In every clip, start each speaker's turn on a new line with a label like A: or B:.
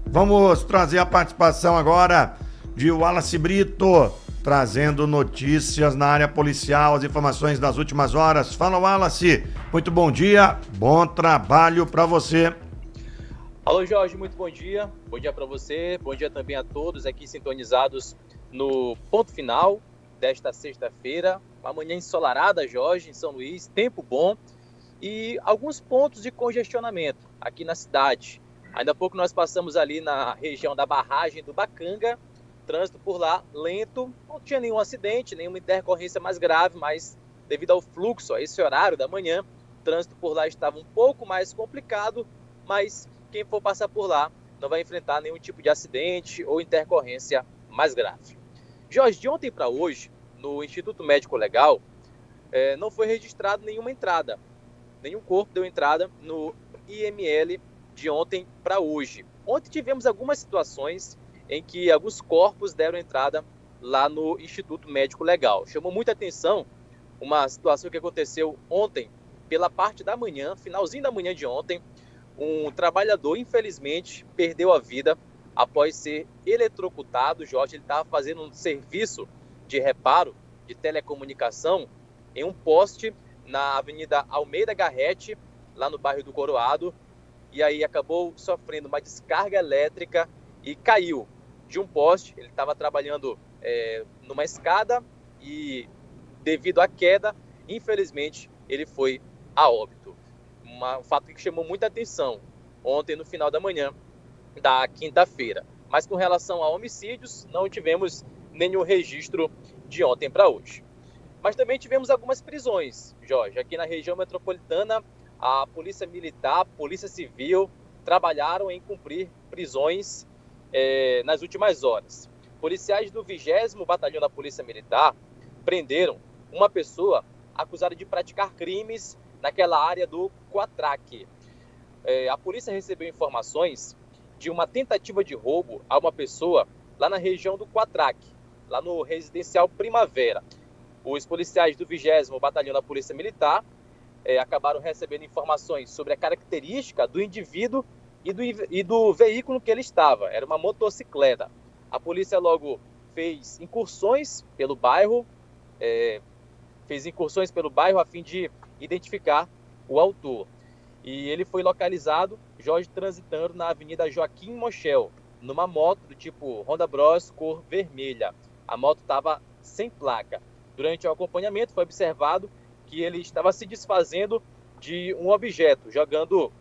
A: Vamos trazer a participação agora de Wallace Brito, trazendo notícias na área policial, as informações das últimas horas. Fala, Wallace. Muito bom dia, bom trabalho para você.
B: Alô, Jorge, muito bom dia. Bom dia para você, bom dia também a todos aqui sintonizados no ponto final desta sexta-feira. Uma manhã ensolarada, Jorge, em São Luís, tempo bom e alguns pontos de congestionamento aqui na cidade. Ainda há pouco nós passamos ali na região da barragem do Bacanga, trânsito por lá lento, não tinha nenhum acidente, nenhuma intercorrência mais grave, mas devido ao fluxo, a esse horário da manhã, o trânsito por lá estava um pouco mais complicado, mas quem for passar por lá não vai enfrentar nenhum tipo de acidente ou intercorrência mais grave. Jorge, de ontem para hoje, no Instituto Médico Legal, não foi registrado nenhuma entrada, nenhum corpo deu entrada no IML de ontem para hoje. Ontem tivemos algumas situações em que alguns corpos deram entrada lá no Instituto Médico Legal. Chamou muita atenção uma situação que aconteceu ontem, pela parte da manhã, finalzinho da manhã de ontem. Um trabalhador, infelizmente, perdeu a vida após ser eletrocutado. Jorge, ele estava fazendo um serviço de reparo de telecomunicação em um poste na Avenida Almeida Garrete, lá no bairro do Coroado, e aí acabou sofrendo uma descarga elétrica e caiu de um poste. Ele estava trabalhando numa escada e, devido à queda, infelizmente, ele foi a óbito. Um fato que chamou muita atenção ontem no final da manhã da quinta-feira. Mas com relação a homicídios, não tivemos nenhum registro de ontem para hoje. Mas também tivemos algumas prisões, Jorge. Aqui na região metropolitana, a Polícia Militar, a Polícia Civil trabalharam em cumprir prisões nas últimas horas. Policiais do 20º Batalhão da Polícia Militar prenderam uma pessoa acusada de praticar crimes naquela área do Quatraque. A polícia recebeu informações de uma tentativa de roubo a uma pessoa lá na região do Quatraque, lá no residencial Primavera. Os policiais do 20º Batalhão da Polícia Militar acabaram recebendo informações sobre a característica do indivíduo e do veículo que ele estava. Era uma motocicleta. A polícia logo fez incursões pelo bairro, a fim de identificar o autor. E ele foi localizado, Jorge, transitando na Avenida Joaquim Mochel, numa moto do tipo Honda Bros, cor vermelha. A moto estava sem placa. Durante o acompanhamento foi observado que ele estava se desfazendo de um objeto, jogando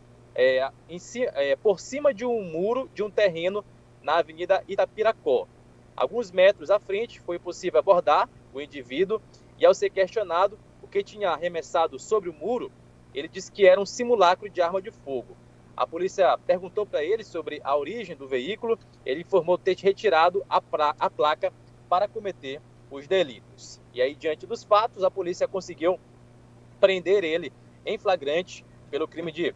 B: por cima de um muro de um terreno na Avenida Itapiracó. Alguns metros à frente foi possível abordar o indivíduo e, ao ser questionado o que tinha arremessado sobre o muro, ele disse que era um simulacro de arma de fogo. A polícia perguntou para ele sobre a origem do veículo. Ele informou ter retirado a placa para cometer os delitos. E aí, diante dos fatos, a polícia conseguiu prender ele em flagrante pelo crime de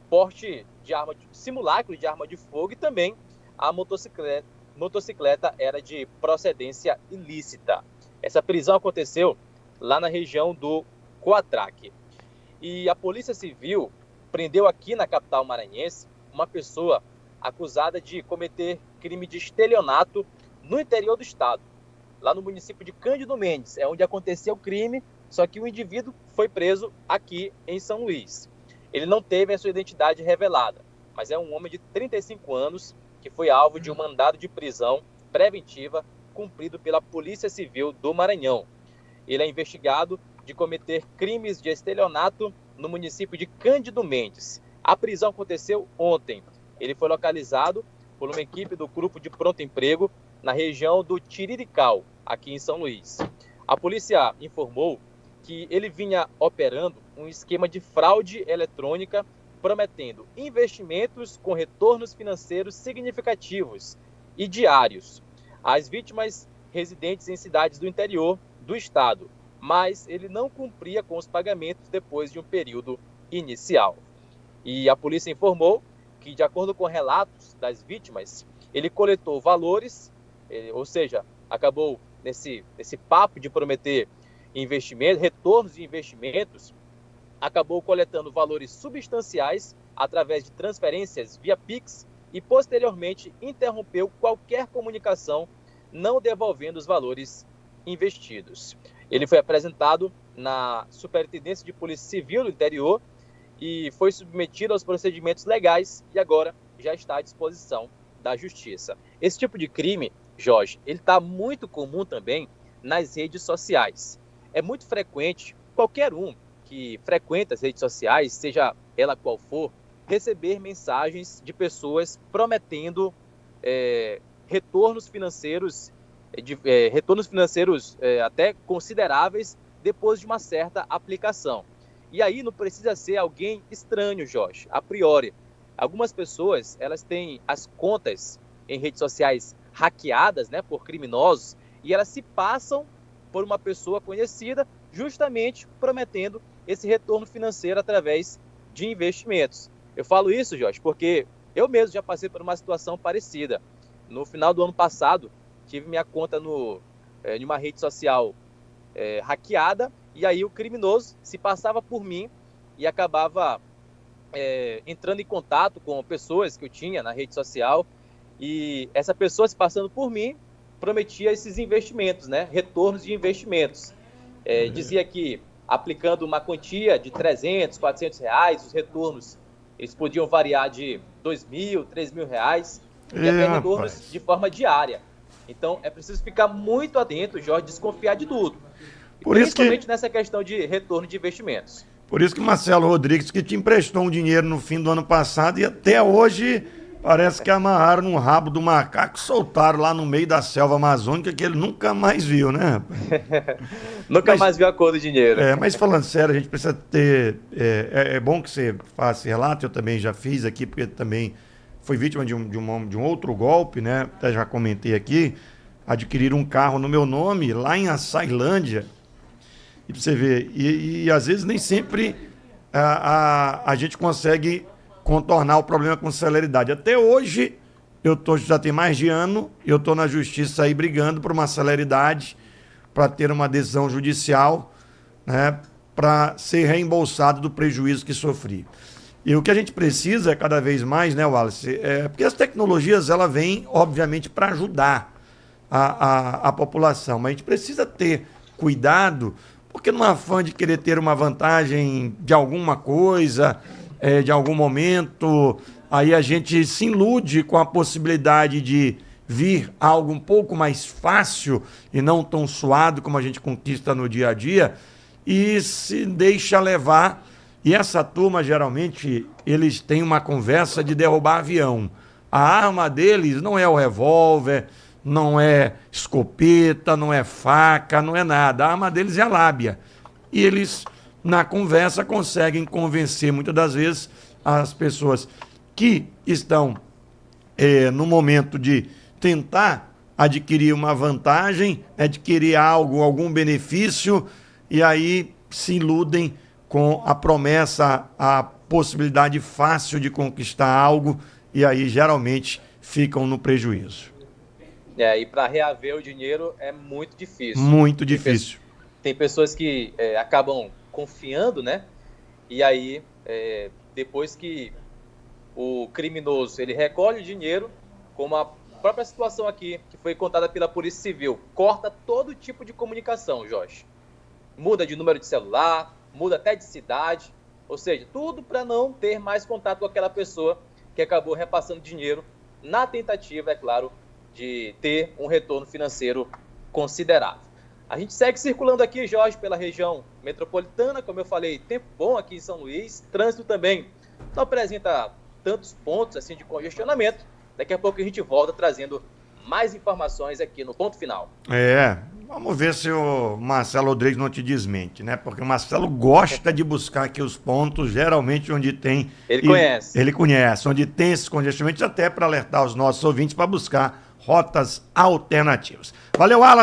B: porte de arma, simulacro de arma de fogo, e também a motocicleta era de procedência ilícita. Essa prisão aconteceu lá na região do Coatraque. E a Polícia Civil prendeu aqui na capital maranhense uma pessoa acusada de cometer crime de estelionato no interior do estado, lá no município de Cândido Mendes, onde aconteceu o crime, só que o indivíduo foi preso aqui em São Luís. Ele não teve a sua identidade revelada, mas é um homem de 35 anos que foi alvo de um mandado de prisão preventiva cumprido pela Polícia Civil do Maranhão. Ele é investigado de cometer crimes de estelionato no município de Cândido Mendes. A prisão aconteceu ontem. Ele foi localizado por uma equipe do Grupo de Pronto Emprego na região do Tirirical, aqui em São Luís. A polícia informou que ele vinha operando um esquema de fraude eletrônica, prometendo investimentos com retornos financeiros significativos e diários às vítimas residentes em cidades do interior do estado, mas ele não cumpria com os pagamentos depois de um período inicial. E a polícia informou que, de acordo com relatos das vítimas, ele coletou valores, ou seja, acabou nesse papo de prometer investimentos, retornos de investimentos, acabou coletando valores substanciais através de transferências via Pix e posteriormente interrompeu qualquer comunicação, não devolvendo os valores investidos. Ele foi apresentado na Superintendência de Polícia Civil do Interior e foi submetido aos procedimentos legais e agora já está à disposição da Justiça. Esse tipo de crime, Jorge, ele está muito comum também nas redes sociais. É muito frequente qualquer um que frequenta as redes sociais, seja ela qual for, receber mensagens de pessoas prometendo retornos financeiros até consideráveis depois de uma certa aplicação. E aí não precisa ser alguém estranho, Jorge, a priori. Algumas pessoas, elas têm as contas em redes sociais hackeadas, né, por criminosos, e elas se passam por uma pessoa conhecida, justamente prometendo esse retorno financeiro através de investimentos. Eu falo isso, Jorge, porque eu mesmo já passei por uma situação parecida. No final do ano passado, tive minha conta em uma rede social hackeada, e aí o criminoso se passava por mim e acabava entrando em contato com pessoas que eu tinha na rede social, e essa pessoa se passando por mim prometia esses investimentos, né? Retornos de investimentos. Dizia que aplicando uma quantia de 300, 400 reais, os retornos eles podiam variar de 2.000, 3.000 reais, e até retornos de forma diária. Então, é preciso ficar muito atento, Jorge, desconfiar de tudo. Principalmente nessa questão de retorno de investimentos.
A: Por isso que Marcelo Rodrigues, que te emprestou um dinheiro no fim do ano passado e até hoje parece que amarraram no rabo do macaco, soltaram lá no meio da selva amazônica que ele nunca mais viu, né?
B: Nunca mais viu a cor do dinheiro.
A: Mas falando sério, a gente precisa ter... É bom que você faça esse relato, eu também já fiz aqui, porque também fui vítima de um outro golpe, né? Até já comentei aqui, adquirir um carro no meu nome lá em Açailândia. E pra você ver, e às vezes nem sempre a gente consegue contornar o problema com celeridade. Até hoje, já tem mais de ano, eu estou na justiça aí brigando por uma celeridade para ter uma decisão judicial, né, para ser reembolsado do prejuízo que sofri. E o que a gente precisa cada vez mais, né, Wallace, porque as tecnologias ela vêm, obviamente, para ajudar a população, mas a gente precisa ter cuidado, porque no afã de querer ter uma vantagem de alguma coisa, de algum momento, aí a gente se ilude com a possibilidade de vir algo um pouco mais fácil e não tão suado como a gente conquista no dia a dia e se deixa levar. E essa turma, geralmente, eles têm uma conversa de derrubar avião. A arma deles não é o revólver, não é escopeta, não é faca, não é nada. A arma deles é a lábia. E eles, na conversa, conseguem convencer, muitas das vezes, as pessoas que estão no momento de tentar adquirir uma vantagem, adquirir algo, algum benefício, e aí se iludem com a promessa, a possibilidade fácil de conquistar algo, e aí geralmente ficam no prejuízo.
B: E para reaver o dinheiro é muito difícil.
A: Muito difícil.
B: Tem pessoas que acabam confiando, né? E aí, depois que o criminoso ele recolhe o dinheiro, como a própria situação aqui, que foi contada pela Polícia Civil, corta todo tipo de comunicação, Jorge. Muda de número de celular, muda até de cidade, ou seja, tudo para não ter mais contato com aquela pessoa que acabou repassando dinheiro na tentativa, é claro, de ter um retorno financeiro considerável. A gente segue circulando aqui, Jorge, pela região metropolitana, como eu falei, tempo bom aqui em São Luís, trânsito também não apresenta tantos pontos assim de congestionamento. Daqui a pouco a gente volta trazendo mais informações aqui no Ponto Final.
A: Vamos ver se o Marcelo Rodrigues não te desmente, né? Porque o Marcelo gosta de buscar aqui os pontos, geralmente onde tem... Ele conhece, onde tem esses congestionamentos, até para alertar os nossos ouvintes para buscar rotas alternativas. Valeu, Alas!